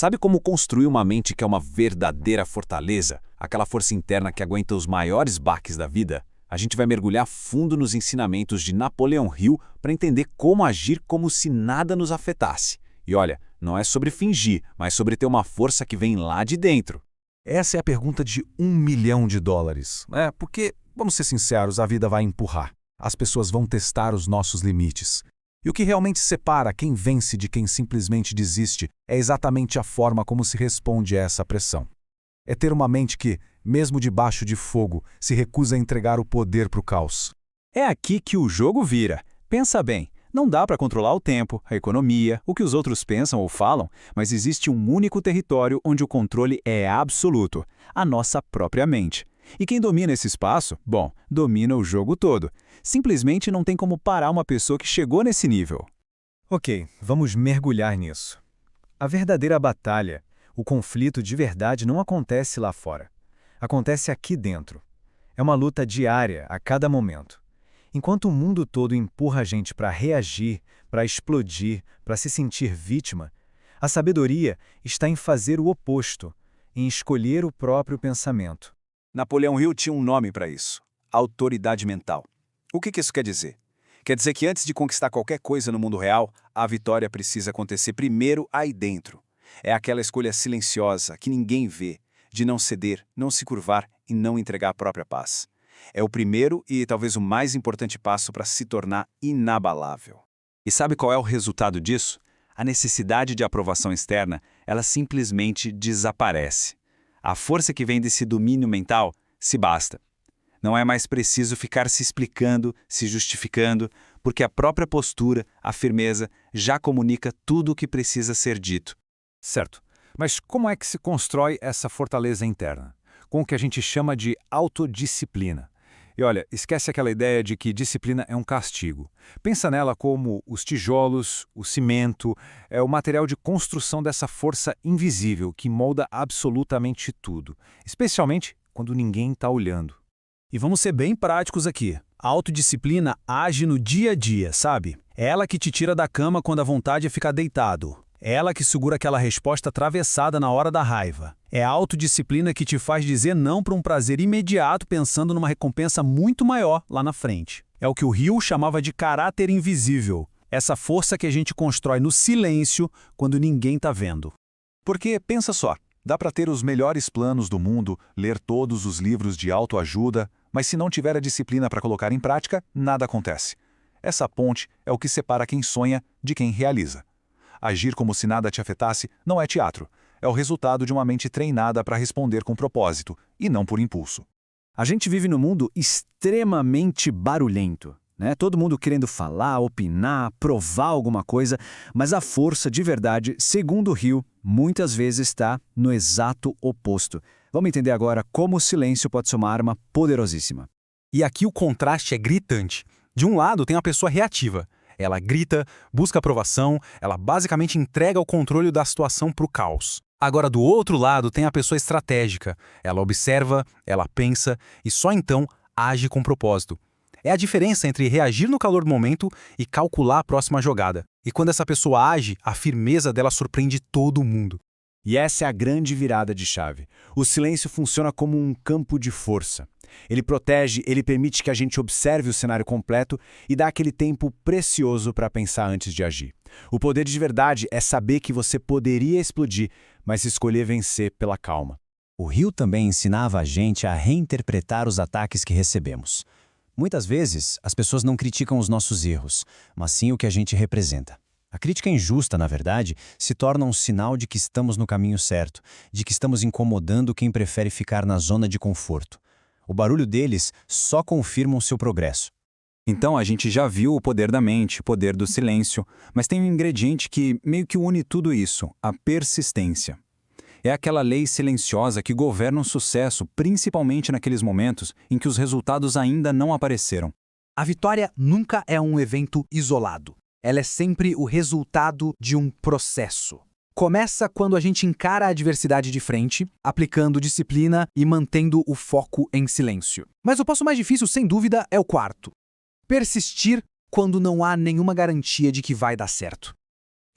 Sabe como construir uma mente que é uma verdadeira fortaleza? Aquela força interna que aguenta os maiores baques da vida? A gente vai mergulhar fundo nos ensinamentos de Napoleão Hill para entender como agir como se nada nos afetasse. E olha, não é sobre fingir, mas sobre ter uma força que vem lá de dentro. Essa é a pergunta de $1 milhão, né? Porque, vamos ser sinceros, a vida vai empurrar. As pessoas vão testar os nossos limites. E o que realmente separa quem vence de quem simplesmente desiste é exatamente a forma como se responde a essa pressão. É ter uma mente que, mesmo debaixo de fogo, se recusa a entregar o poder para o caos. É aqui que o jogo vira. Pensa bem, não dá para controlar o tempo, a economia, o que os outros pensam ou falam, mas existe um único território onde o controle é absoluto, a nossa própria mente. E quem domina esse espaço, bom, domina o jogo todo. Simplesmente não tem como parar uma pessoa que chegou nesse nível. Ok, vamos mergulhar nisso. A verdadeira batalha, o conflito de verdade não acontece lá fora. Acontece aqui dentro. É uma luta diária, a cada momento. Enquanto o mundo todo empurra a gente para reagir, para explodir, para se sentir vítima, a sabedoria está em fazer o oposto, em escolher o próprio pensamento. Napoleão Hill tinha um nome para isso: autoridade mental. O que isso quer dizer? Quer dizer que antes de conquistar qualquer coisa no mundo real, a vitória precisa acontecer primeiro aí dentro. É aquela escolha silenciosa, que ninguém vê, de não ceder, não se curvar e não entregar a própria paz. É o primeiro e talvez o mais importante passo para se tornar inabalável. E sabe qual é o resultado disso? A necessidade de aprovação externa, ela simplesmente desaparece. A força que vem desse domínio mental se basta. Não é mais preciso ficar se explicando, se justificando, porque a própria postura, a firmeza, já comunica tudo o que precisa ser dito. Certo. Mas como é que se constrói essa fortaleza interna? Com o que a gente chama de autodisciplina. E olha, esquece aquela ideia de que disciplina é um castigo. Pensa nela como os tijolos, o cimento, é o material de construção dessa força invisível que molda absolutamente tudo, especialmente quando ninguém está olhando. E vamos ser bem práticos aqui. A autodisciplina age no dia a dia, sabe? É ela que te tira da cama quando a vontade é ficar deitado. É ela que segura aquela resposta atravessada na hora da raiva. É a autodisciplina que te faz dizer não para um prazer imediato pensando numa recompensa muito maior lá na frente. É o que o Hill chamava de caráter invisível. Essa força que a gente constrói no silêncio quando ninguém está vendo. Porque, pensa só, dá para ter os melhores planos do mundo, ler todos os livros de autoajuda, mas se não tiver a disciplina para colocar em prática, nada acontece. Essa ponte é o que separa quem sonha de quem realiza. Agir como se nada te afetasse não é teatro. É o resultado de uma mente treinada para responder com propósito, e não por impulso. A gente vive num mundo extremamente barulhento, né? Todo mundo querendo falar, opinar, provar alguma coisa, mas a força de verdade, segundo Hill, muitas vezes está no exato oposto. Vamos entender agora como o silêncio pode ser uma arma poderosíssima. E aqui o contraste é gritante. De um lado tem a pessoa reativa. Ela grita, busca aprovação, ela basicamente entrega o controle da situação para o caos. Agora, do outro lado, tem a pessoa estratégica. Ela observa, ela pensa e só então age com propósito. É a diferença entre reagir no calor do momento e calcular a próxima jogada. E quando essa pessoa age, a firmeza dela surpreende todo mundo. E essa é a grande virada de chave. O silêncio funciona como um campo de força. Ele protege, ele permite que a gente observe o cenário completo e dá aquele tempo precioso para pensar antes de agir. O poder de verdade é saber que você poderia explodir, mas escolher vencer pela calma. O Hill também ensinava a gente a reinterpretar os ataques que recebemos. Muitas vezes, as pessoas não criticam os nossos erros, mas sim o que a gente representa. A crítica injusta, na verdade, se torna um sinal de que estamos no caminho certo, de que estamos incomodando quem prefere ficar na zona de conforto. O barulho deles só confirma o seu progresso. Então a gente já viu o poder da mente, o poder do silêncio, mas tem um ingrediente que meio que une tudo isso, a persistência. É aquela lei silenciosa que governa o sucesso, principalmente naqueles momentos em que os resultados ainda não apareceram. A vitória nunca é um evento isolado. Ela é sempre o resultado de um processo. Começa quando a gente encara a adversidade de frente, aplicando disciplina e mantendo o foco em silêncio. Mas o passo mais difícil, sem dúvida, é o quarto. Persistir quando não há nenhuma garantia de que vai dar certo.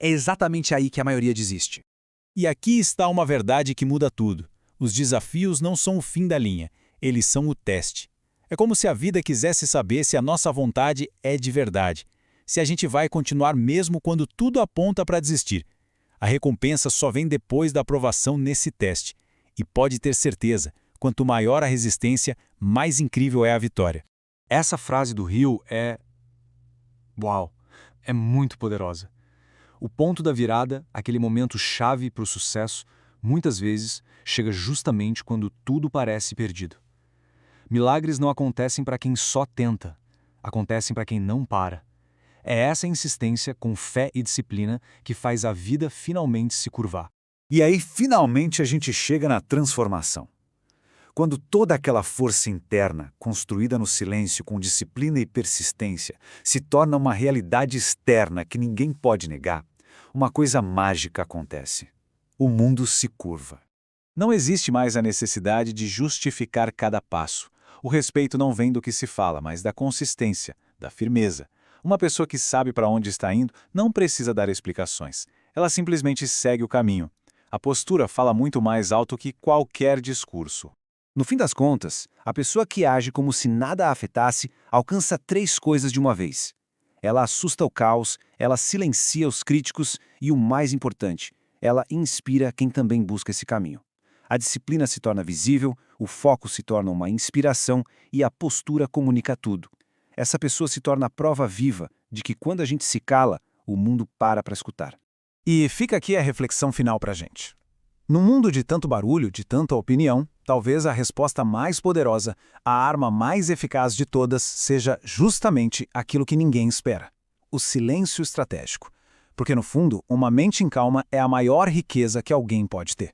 É exatamente aí que a maioria desiste. E aqui está uma verdade que muda tudo. Os desafios não são o fim da linha, eles são o teste. É como se a vida quisesse saber se a nossa vontade é de verdade, se a gente vai continuar mesmo quando tudo aponta para desistir. A recompensa só vem depois da aprovação nesse teste. E pode ter certeza, quanto maior a resistência, mais incrível é a vitória. Essa frase do Hill é... Uau! É muito poderosa. O ponto da virada, aquele momento chave para o sucesso, muitas vezes chega justamente quando tudo parece perdido. Milagres não acontecem para quem só tenta, acontecem para quem não para. É essa insistência com fé e disciplina que faz a vida finalmente se curvar. E aí, finalmente, a gente chega na transformação. Quando toda aquela força interna, construída no silêncio com disciplina e persistência, se torna uma realidade externa que ninguém pode negar, uma coisa mágica acontece. O mundo se curva. Não existe mais a necessidade de justificar cada passo. O respeito não vem do que se fala, mas da consistência, da firmeza. Uma pessoa que sabe para onde está indo não precisa dar explicações. Ela simplesmente segue o caminho. A postura fala muito mais alto que qualquer discurso. No fim das contas, a pessoa que age como se nada a afetasse alcança 3 coisas de uma vez. Ela assusta o caos, ela silencia os críticos e, o mais importante, ela inspira quem também busca esse caminho. A disciplina se torna visível, o foco se torna uma inspiração e a postura comunica tudo. Essa pessoa se torna a prova viva de que quando a gente se cala, o mundo para escutar. E fica aqui a reflexão final para a gente. No mundo de tanto barulho, de tanta opinião, talvez a resposta mais poderosa, a arma mais eficaz de todas, seja justamente aquilo que ninguém espera: o silêncio estratégico. Porque, no fundo, uma mente em calma é a maior riqueza que alguém pode ter.